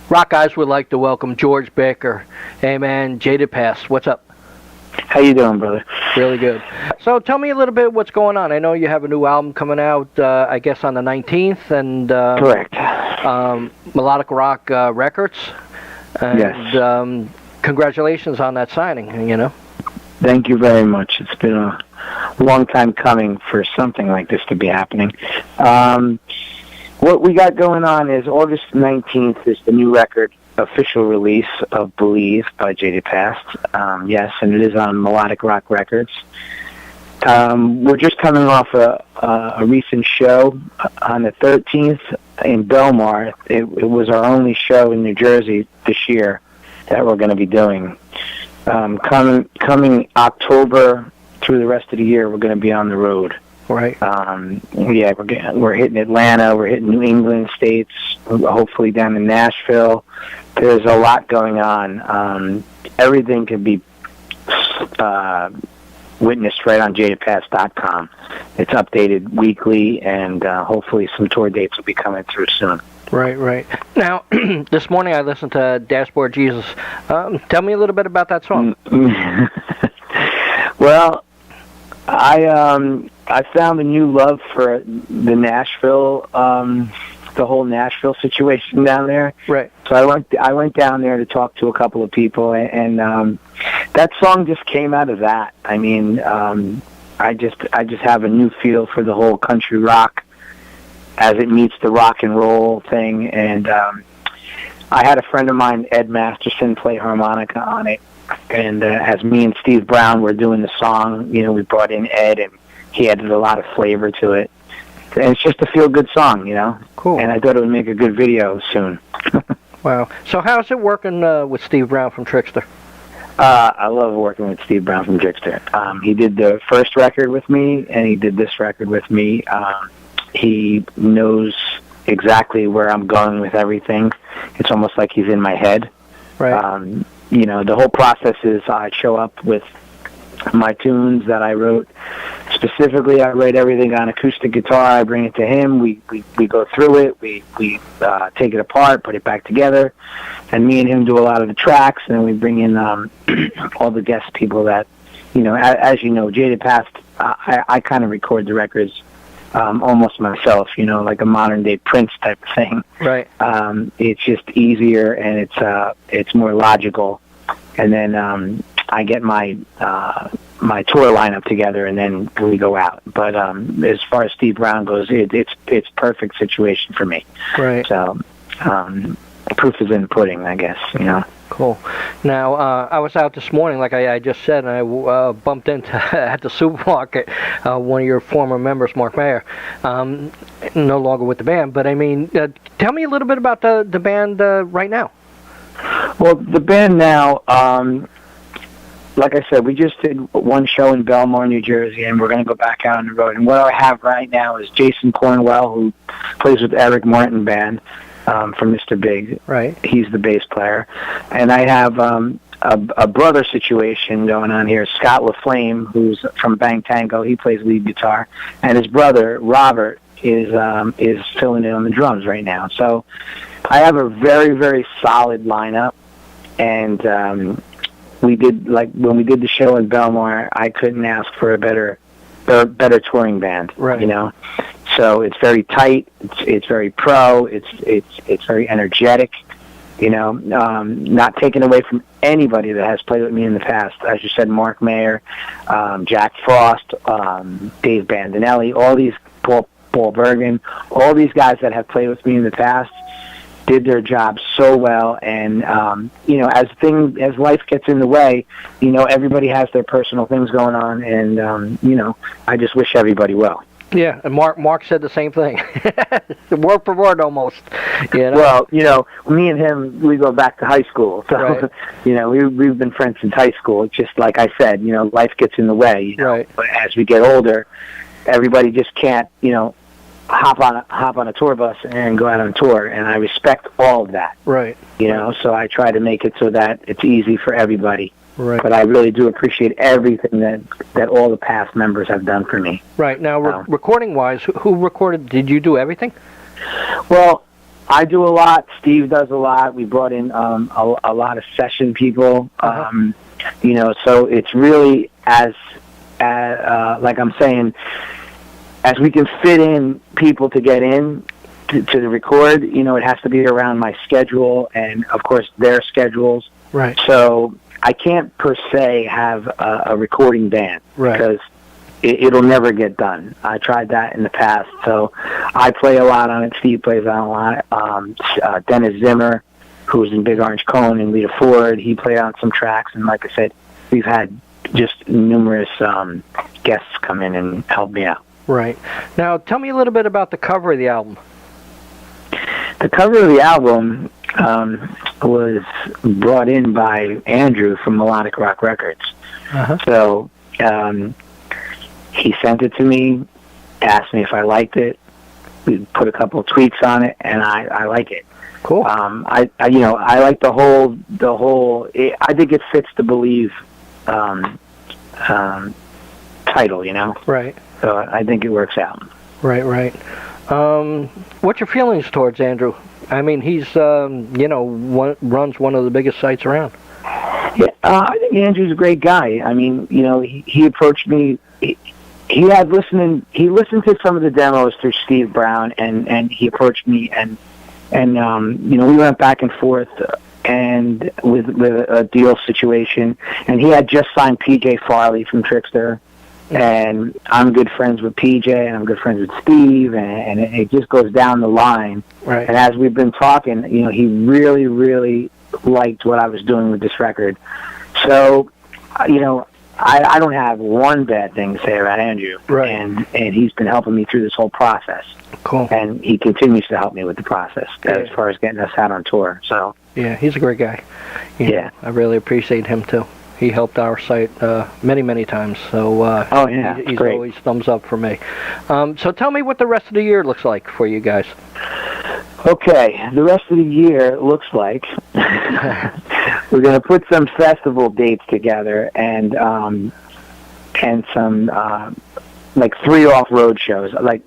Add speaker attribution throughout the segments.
Speaker 1: Rockeyez would like to welcome George Becker. Hey man, Jaded Past, what's up?
Speaker 2: How you doing, brother?
Speaker 1: Really good. So tell me a little bit what's going on. I know you have a new album coming out, I guess on the 19th, and
Speaker 2: Correct.
Speaker 1: Melodicrock Records. And,
Speaker 2: yes.
Speaker 1: Congratulations on that signing, you know.
Speaker 2: Thank you very much. It's been a long time coming for something like this to be happening. What we got going on is August 19th is the new record official release of Believe by Jaded Past. Yes, and it is on Melodicrock Records. We're just coming off a recent show on the 13th in Belmar. It was our only show in New Jersey this year that we're going to be doing. Coming October through the rest of the year, we're going to be on the road.
Speaker 1: Right.
Speaker 2: Yeah, we're hitting Atlanta, we're hitting New England states, hopefully down in Nashville. There's a lot going on. Everything can be witnessed right on jadedpast.com. It's updated weekly, and hopefully some tour dates will be coming through soon.
Speaker 1: Right, right. Now, this morning I listened to Dashboard Jesus. Tell me a little bit about that song.
Speaker 2: Well, I found a new love for the Nashville, the whole Nashville situation down there.
Speaker 1: Right.
Speaker 2: So I went down there to talk to a couple of people, and that song just came out of that. I mean, I just have a new feel for the whole country rock as it meets the rock and roll thing, and I had a friend of mine, Ed Masterson, play harmonica on it. And as me and Steve Brown were doing the song, you know, we brought in Ed, and he added a lot of flavor to it. And it's just a feel-good song, you know.
Speaker 1: Cool.
Speaker 2: And I thought it would make a good video soon.
Speaker 1: Wow. So how's it working with Steve Brown from TRIXTER?
Speaker 2: I love working with Steve Brown from TRIXTER. He did the first record with me, and he did this record with me. He knows exactly where I'm going with everything. It's almost like he's in my head.
Speaker 1: Right.
Speaker 2: You know, the whole process is I show up with my tunes that I wrote. Specifically, I write everything on acoustic guitar. I bring it to him. We go through it. We take it apart, put it back together, and me and him do a lot of the tracks. And then we bring in all the guest people that, you know, as you know, Jaded Past. I kind of record the records almost myself, you know, like a modern day Prince type of thing.
Speaker 1: Right.
Speaker 2: It's just easier, and it's more logical. And then I get my tour lineup together, and then we go out. But as far as Steve Brown goes, it's perfect situation for me.
Speaker 1: Right.
Speaker 2: So proof is in the pudding, I guess, you know.
Speaker 1: Cool. Now, I was out this morning, like I just said, and I bumped into at the supermarket one of your former members, Mark Mayer, no longer with the band. But I mean, tell me a little bit about the band right now.
Speaker 2: Well, the band now, like I said, we just did one show in Belmar, New Jersey, and we're going to go back out on the road. And what I have right now is Jason Cornwell, who plays with Eric Martin Band. From Mr. Big.
Speaker 1: Right.
Speaker 2: He's the bass player. And I have a brother situation going on here, Scott LaFlame, who's from Bang Tango. He plays lead guitar. And his brother, Robert, is filling in on the drums right now. So I have a very, very solid lineup. And we did, like, when we did the show in Belmar, I couldn't ask for a better touring band,
Speaker 1: right.
Speaker 2: You know. So it's very tight. It's very pro. It's very energetic. You know, not taken away from anybody that has played with me in the past. As you said, Mark Mayer, Jack Frost, Dave Bandinelli, all these Paul Bergen, all these guys that have played with me in the past did their job so well. And you know, as life gets in the way, you know, everybody has their personal things going on, and you know, I just wish everybody well.
Speaker 1: Yeah, and Mark said the same thing. Word for word, almost. You know?
Speaker 2: Well, you know, me and him, we go back to high school. So,
Speaker 1: right.
Speaker 2: You know, we've been friends since high school. It's just like I said, you know, life gets in the way. You know,
Speaker 1: right.
Speaker 2: But as we get older, everybody just can't, you know, hop on a tour bus and go out on a tour. And I respect all of that.
Speaker 1: Right.
Speaker 2: You know, so I try to make it so that it's easy for everybody.
Speaker 1: Right.
Speaker 2: But I really do appreciate everything that all the past members have done for me.
Speaker 1: Right. Now, recording-wise, who recorded? Did you do everything?
Speaker 2: Well, I do a lot. Steve does a lot. We brought in a lot of session people. So it's really as like I'm saying, as we can fit in people to get in to record. It has to be around my schedule and of course their schedules.
Speaker 1: Right.
Speaker 2: So I can't per se have a recording band because it'll never get done. I tried that in the past. So I play a lot on it. Steve plays on a lot. Dennis Zimmer, who's in Big Orange Cone, and Lita Ford, he played on some tracks. And like I said, we've had just numerous guests come in and help me out.
Speaker 1: Right. Now, tell me a little bit about the cover of the album.
Speaker 2: The cover of the album was brought in by Andrew from Melodicrock Records. So he sent it to me, asked me if I liked it. We put a couple of tweaks on it, and I like it.
Speaker 1: Cool.
Speaker 2: I like the whole. I think it fits the Believe title.
Speaker 1: Right.
Speaker 2: So I think it works out.
Speaker 1: Right. What's your feelings towards Andrew? I mean, he's runs one of the biggest sites around.
Speaker 2: Yeah, I think Andrew's a great guy. I mean, he approached me. He listened to some of the demos through Steve Brown, and he approached me, and we went back and forth, and with a deal situation, and he had just signed PJ Farley from TRIXTER. And I'm good friends with PJ, and I'm good friends with Steve, and it just goes down the line.
Speaker 1: Right.
Speaker 2: And as we've been talking, he really, really liked what I was doing with this record. So, I don't have one bad thing to say about Andrew.
Speaker 1: Right.
Speaker 2: And he's been helping me through this whole process.
Speaker 1: Cool.
Speaker 2: And he continues to help me with the process as far as getting us out on tour. So.
Speaker 1: Yeah, he's a great guy.
Speaker 2: Yeah.
Speaker 1: I really appreciate him too. He helped our site many times, so he's
Speaker 2: great.
Speaker 1: Always thumbs up for me. So tell me what the rest of the year looks like for you guys.
Speaker 2: Okay, the rest of the year looks like we're going to put some festival dates together and some like 3 off-road shows. Like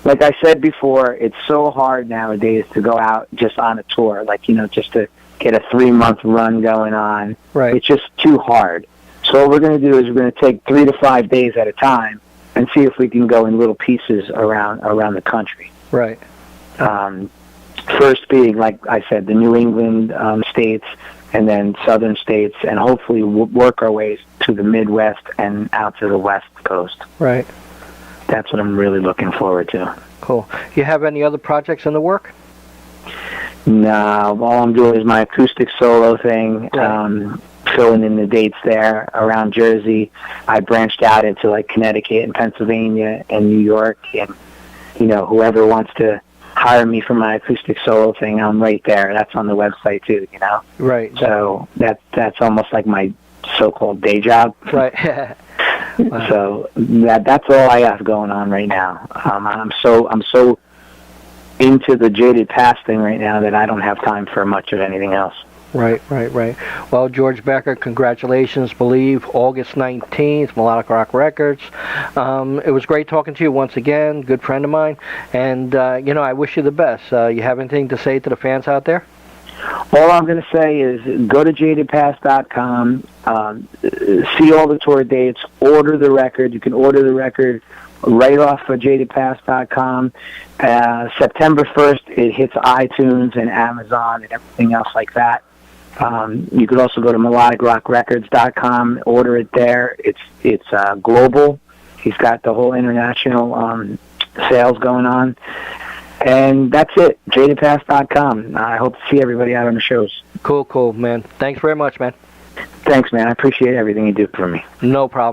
Speaker 2: I said before, it's so hard nowadays to go out just on a tour, just to get a 3-month run going on.
Speaker 1: Right.
Speaker 2: It's just too hard. So what we're going to do is we're going to take 3 to 5 days at a time and see if we can go in little pieces around the country.
Speaker 1: Right.
Speaker 2: First being, like I said, the New England states, and then southern states, and hopefully work our ways to the Midwest and out to the West Coast.
Speaker 1: Right.
Speaker 2: That's what I'm really looking forward to.
Speaker 1: Cool. You have any other projects in the work?
Speaker 2: No, all I'm doing is my acoustic solo thing, filling in the dates there around Jersey. I branched out into like Connecticut and Pennsylvania and New York, and whoever wants to hire me for my acoustic solo thing, I'm right there. That's on the website too,
Speaker 1: Right.
Speaker 2: So that's almost like my so-called day job.
Speaker 1: Right.
Speaker 2: Wow. So that's all I have going on right now. I'm so into the Jaded Past thing right now that I don't have time for much of anything else.
Speaker 1: Right. Well, George Becker, congratulations. Believe, August 19th, Melodicrock Records. It was great talking to you once again, good friend of mine, and, I wish you the best. You have anything to say to the fans out there?
Speaker 2: All I'm going to say is go to jadedpast.com, see all the tour dates, order the record. You can order the record right off of jadedpast.com. September 1st, it hits iTunes and Amazon and everything else like that. You could also go to melodicrockrecords.com, order it there. It's global. He's got the whole international sales going on. And that's it, jadedpast.com. I hope to see everybody out on the shows.
Speaker 1: Cool, man. Thanks very much, man.
Speaker 2: Thanks, man. I appreciate everything you do for me.
Speaker 1: No problem.